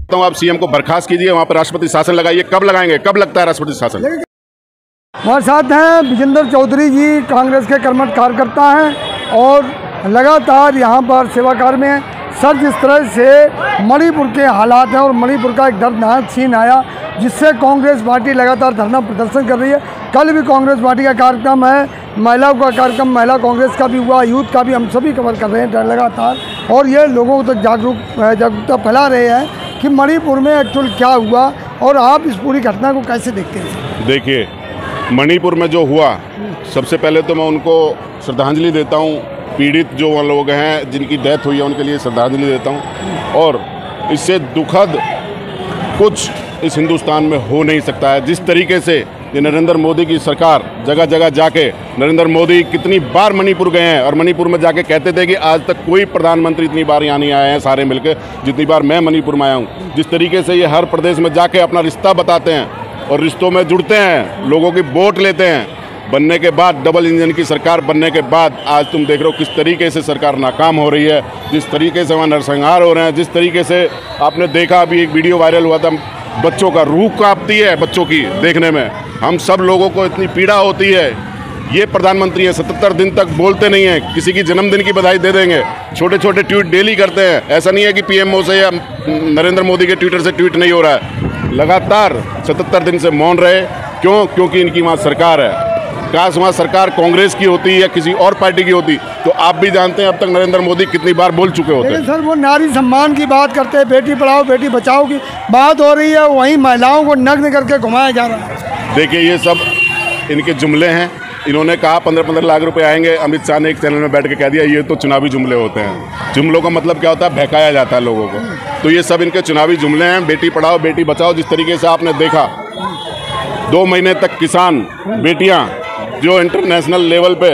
तो आप सीएम को बर्खास्त कीजिए, वहाँ पर राष्ट्रपति शासन लगाइए। कब लगाएंगे, कब लगता है राष्ट्रपति शासन? हमारे साथ हैं विजेंद्र चौधरी जी, कांग्रेस के कर्मठ कार्यकर्ता हैं और लगातार यहाँ पर सेवा कार्य में हैं। सर, जिस तरह से मणिपुर के हालात हैं और मणिपुर का एक दर्दनाक सीन आया जिससे कांग्रेस पार्टी लगातार धरना प्रदर्शन कर रही है। कल भी कांग्रेस पार्टी का कार्यक्रम है, महिलाओं का कार्यक्रम, महिला कांग्रेस का भी हुआ, यूथ का भी, हम सभी कवर कर रहे हैं लगातार। और ये लोगों को तक जागरूकता फैला रहे हैं कि मणिपुर में एक्चुअल क्या हुआ और आप इस पूरी घटना को कैसे देखते हैं? देखिए, मणिपुर में जो हुआ, सबसे पहले तो मैं उनको श्रद्धांजलि देता हूँ। पीड़ित जो लोग हैं जिनकी डेथ हुई है उनके लिए श्रद्धांजलि देता हूँ। और इससे दुखद कुछ इस हिंदुस्तान में हो नहीं सकता है। जिस तरीके से ये नरेंद्र मोदी की सरकार जगह जगह जाके, नरेंद्र मोदी कितनी बार मणिपुर गए हैं और मणिपुर में जाके कहते थे कि आज तक कोई प्रधानमंत्री इतनी बार यहाँ नहीं आए हैं सारे मिलकर जितनी बार मैं मणिपुर में आया हूँ। जिस तरीके से ये हर प्रदेश में जाके अपना रिश्ता बताते हैं और रिश्तों में जुड़ते हैं, लोगों की वोट लेते हैं। बनने के बाद, डबल इंजन की सरकार बनने के बाद आज तुम देख रहे हो किस तरीके से सरकार नाकाम हो रही है, जिस तरीके से वहाँ नरसंहार हो रहे हैं, जिस तरीके से आपने देखा अभी एक वीडियो वायरल हुआ था, बच्चों का रूह कांपती है बच्चों की देखने में। हम सब लोगों को इतनी पीड़ा होती है। ये प्रधानमंत्री हैं, 77 दिन तक बोलते नहीं हैं, किसी की जन्मदिन की बधाई दे देंगे, छोटे छोटे ट्वीट डेली करते हैं। ऐसा नहीं है कि पीएमओ से या नरेंद्र मोदी के ट्विटर से ट्वीट नहीं हो रहा है। लगातार 77 दिन से मौन रहे। क्यों? क्योंकि इनकी वहाँ सरकार है। काश वहाँ सरकार कांग्रेस की होती या किसी और पार्टी की होती तो आप भी जानते हैं अब तक नरेंद्र मोदी कितनी बार बोल चुके होते हैं। सर, वो नारी सम्मान की बात करते हैं, बेटी पढ़ाओ बेटी बचाओ की बात हो रही है, वहीं महिलाओं को नग्न करके घुमाया जा रहा है। देखिए, ये सब इनके जुमले हैं। इन्होंने कहा 15-15 लाख रुपए आएंगे। अमित शाह ने एक चैनल में बैठ के कह दिया ये तो चुनावी जुमले होते हैं। जुमलों का मतलब क्या होता है? बहकाया जाता है लोगों को। तो ये सब इनके चुनावी जुमले हैं। बेटी पढ़ाओ बेटी बचाओ, जिस तरीके से आपने देखा 2 महीने तक किसान बेटियां जो इंटरनेशनल लेवल पे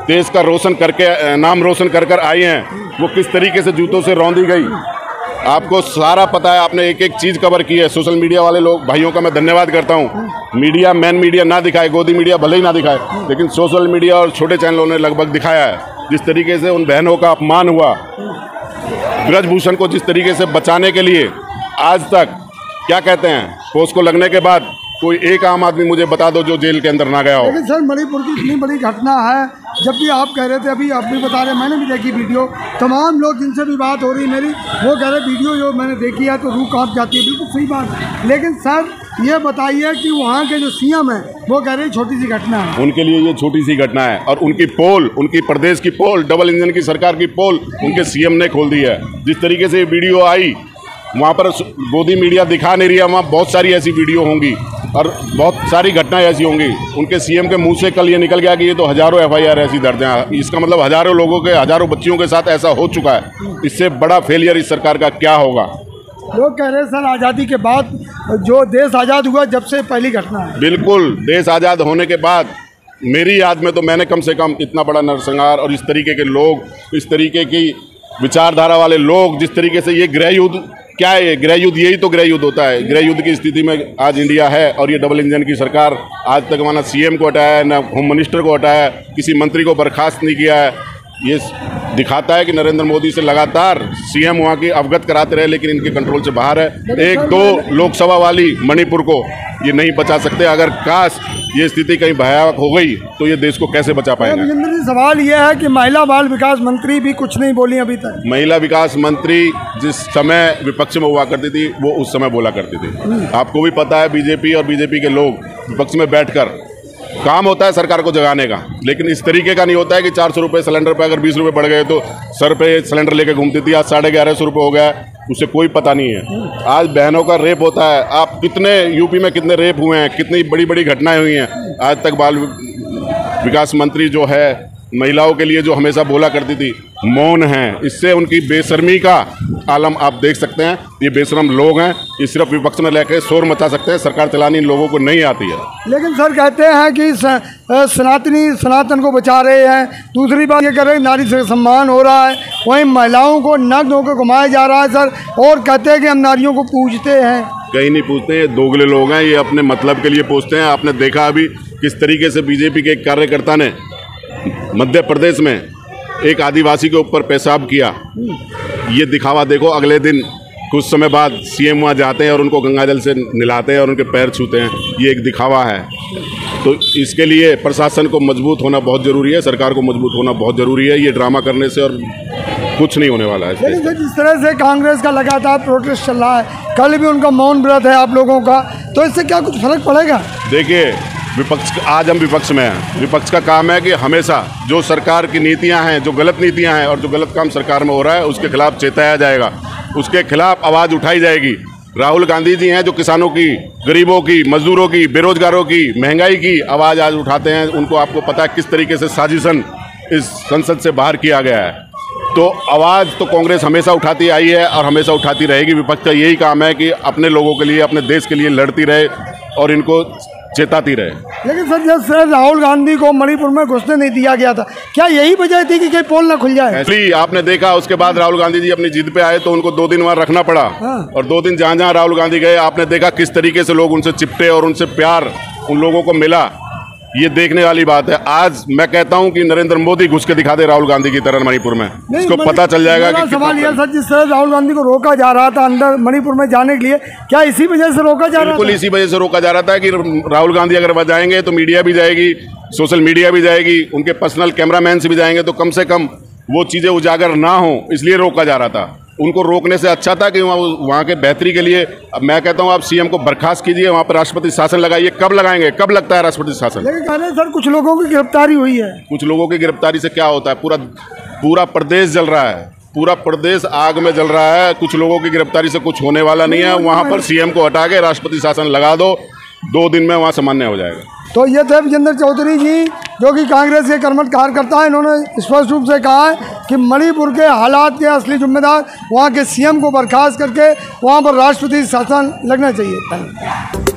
देश का रोशन करके, नाम रोशन कर आई हैं, वो किस तरीके से जूतों से रौंदी गई, आपको सारा पता है। आपने एक एक चीज़ कवर की है। सोशल मीडिया वाले लोग भाइयों का मैं धन्यवाद करता हूँ। मीडिया, मैन मीडिया ना दिखाए, गोदी मीडिया भले ही ना दिखाए, लेकिन सोशल मीडिया और छोटे चैनलों ने लगभग दिखाया है। जिस तरीके से उन बहनों का अपमान हुआ, ब्रजभूषण को जिस तरीके से बचाने के लिए आज तक क्या कहते हैं, पोस्ट को लगने के बाद कोई एक आम आदमी मुझे बता दो जो जेल के अंदर ना गया हो। लेकिन सर, मणिपुर की इतनी बड़ी घटना है, जब भी आप कह रहे थे, अभी आप भी बता रहे, मैंने भी देखी वीडियो, तमाम लोग जिनसे भी बात हो रही मेरी, वो कह रहे वीडियो जो मैंने देखी है तो रूह कांप जाती है। बिल्कुल सही बात है। लेकिन सर, ये बताइए कि वहाँ के जो सीएम है वो कह रहे छोटी सी घटना है। उनके लिए ये छोटी सी घटना है और उनकी पोल, उनकी प्रदेश की पोल, डबल इंजन की सरकार की पोल उनके सीएम ने खोल दी है। जिस तरीके से ये वीडियो आई, वहाँ पर गोदी मीडिया दिखा नहीं रही है, वहाँ बहुत सारी ऐसी वीडियो होंगी और बहुत सारी घटनाएं ऐसी होंगी। उनके सीएम के मुंह से कल ये निकल गया कि ये तो हज़ारों FIR ऐसी दर्ज हैं। इसका मतलब हज़ारों लोगों के, हज़ारों बच्चियों के साथ ऐसा हो चुका है। इससे बड़ा फेलियर इस सरकार का क्या होगा? लोग कह रहे हैं सर, आज़ादी के बाद जो देश आज़ाद हुआ जब से पहली घटना है। बिल्कुल, देश आज़ाद होने के बाद मेरी याद में तो मैंने कम से कम इतना बड़ा नरसंहार और इस तरीके के लोग, इस तरीके की विचारधारा वाले लोग, जिस तरीके से ये गृह युद्ध, क्या है ये गृह युद्ध? यही तो गृह युद्ध होता है। गृह युद्ध की स्थिति में आज इंडिया है और ये डबल इंजन की सरकार आज तक ना सीएम को हटाया है, ना होम मिनिस्टर को हटाया है, किसी मंत्री को बर्खास्त नहीं किया है। ये दिखाता है कि नरेंद्र मोदी से लगातार सीएम वहाँ की अवगत कराते रहे, लेकिन इनके कंट्रोल से बाहर है। 1-2 लोकसभा वाली मणिपुर को ये नहीं बचा सकते। अगर काश ये स्थिति कहीं भयावह हो गई तो ये देश को कैसे बचा पाएंगे? सवाल यह है कि महिला बाल विकास मंत्री भी कुछ नहीं बोली अभी तक। महिला विकास मंत्री जिस समय विपक्ष में हुआ करती थी वो उस समय बोला करती थी। आपको भी पता है, बीजेपी और बीजेपी के लोग विपक्ष में बैठकर काम होता है सरकार को जगाने का, लेकिन इस तरीके का नहीं होता है कि 400 रुपये सिलेंडर पे अगर 20 रुपये बढ़ गए तो सर पे सिलेंडर लेके घूमती थी, आज 1150 रुपये हो गया, उससे कोई पता नहीं है। आज बहनों का रेप होता है। आप कितने यूपी में कितने रेप हुए हैं, कितनी बड़ी बड़ी घटनाएं हुई हैं। आज तक बाल विकास मंत्री जो है महिलाओं के लिए जो हमेशा बोला करती थी, मौन है। इससे उनकी बेशर्मी का आलम आप देख सकते हैं। ये बेशरम लोग हैं, ये सिर्फ विपक्ष में लेकर शोर मचा सकते हैं, सरकार चलानी इन लोगों को नहीं आती है। लेकिन सर कहते हैं कि सनातन को बचा रहे हैं। दूसरी बात ये कर रहे हैं नारी से सम्मान हो रहा है, वहीं महिलाओं को नग्न होकर घुमाया जा रहा है सर, और कहते हैं कि हम नारियों को पूजते हैं। कहीं नहीं पूछते, ये दोगले लोग हैं, ये अपने मतलब के लिए पूछते हैं। आपने देखा अभी किस तरीके से बीजेपी के एक कार्यकर्ता ने मध्य प्रदेश में एक आदिवासी के ऊपर पेशाब किया। ये दिखावा देखो, अगले दिन कुछ समय बाद सीएम वहाँ जाते हैं और उनको गंगाजल से नहलाते हैं और उनके पैर छूते हैं। ये एक दिखावा है। तो इसके लिए प्रशासन को मजबूत होना बहुत ज़रूरी है, सरकार को मजबूत होना बहुत ज़रूरी है। ये ड्रामा करने से और कुछ नहीं होने वाला है। लेकिन जिस तरह से कांग्रेस का लगातार प्रोटेस्ट चल रहा है, कल भी उनका मौन व्रत है आप लोगों का, तो इससे क्या कुछ फर्क पड़ेगा? देखिए, आज हम विपक्ष में हैं। विपक्ष का काम है कि हमेशा जो सरकार की नीतियां हैं, जो गलत नीतियां हैं और जो गलत काम सरकार में हो रहा है, उसके खिलाफ चेताया जाएगा, उसके खिलाफ आवाज़ उठाई जाएगी। राहुल गांधी जी हैं जो किसानों की, गरीबों की, मजदूरों की, बेरोजगारों की, महंगाई की आवाज़ आज उठाते हैं। उनको आपको पता है किस तरीके से साजिशन इस संसद से बाहर किया गया है। तो आवाज़ तो कांग्रेस हमेशा उठाती आई है और हमेशा उठाती रहेगी। विपक्ष का यही काम है कि अपने लोगों के लिए, अपने देश के लिए लड़ती रहे और इनको चेताती रहे। लेकिन सर, जब राहुल गांधी को मणिपुर में घुसने नहीं दिया गया था, क्या यही वजह थी कि कहीं पोल ना खुल जाए? ऐसे आपने देखा, उसके बाद राहुल गांधी जी अपनी जिद पे आए तो उनको 2 दिन वहाँ रखना पड़ा। और 2 दिन जहाँ राहुल गांधी गए, आपने देखा किस तरीके से लोग उनसे चिपटे और उनसे प्यार उन लोगों को मिला। ये देखने वाली बात है। आज मैं कहता हूं कि नरेंद्र मोदी घुस के दिखा दे राहुल गांधी की तरह मणिपुर में, इसको पता चल जाएगा कि सवाल यह सर, जिस तरह राहुल गांधी को रोका जा रहा था अंदर मणिपुर में जाने के लिए, क्या इसी वजह से रोका जा रहा था? बिल्कुल इसी वजह से रोका जा रहा था कि राहुल गांधी अगर वह जाएंगे तो मीडिया भी जाएगी, सोशल मीडिया भी जाएगी, उनके पर्सनल कैमरामैन से भी जाएंगे, तो कम से कम वो चीज़ें उजागर ना हो, इसलिए रोका जा रहा था। उनको रोकने से अच्छा था कि वहाँ के बेहतरी के लिए। अब मैं कहता हूँ आप सीएम को बर्खास्त कीजिए, वहाँ पर राष्ट्रपति शासन लगाइए। कब लगाएंगे? कब लगता है राष्ट्रपति शासन? लेकिन कह रहे हैं सर, कुछ लोगों की गिरफ्तारी हुई है। कुछ लोगों की गिरफ्तारी से क्या होता है? पूरा प्रदेश जल रहा है, पूरा प्रदेश आग में जल रहा है। कुछ लोगों की गिरफ्तारी से कुछ होने वाला नहीं है। वहाँ पर सीएम को हटा के राष्ट्रपति शासन लगा दो, 2 दिन में वहाँ सामान्य हो जाएगा। तो ये थे विजेंद्र चौधरी जी, जो कि कांग्रेस के कर्मठ कार्यकर्ता है। इन्होंने स्पष्ट रूप से कहा है कि मणिपुर के हालात के असली जिम्मेदार वहाँ के सीएम को बर्खास्त करके वहाँ पर राष्ट्रपति शासन लगना चाहिए।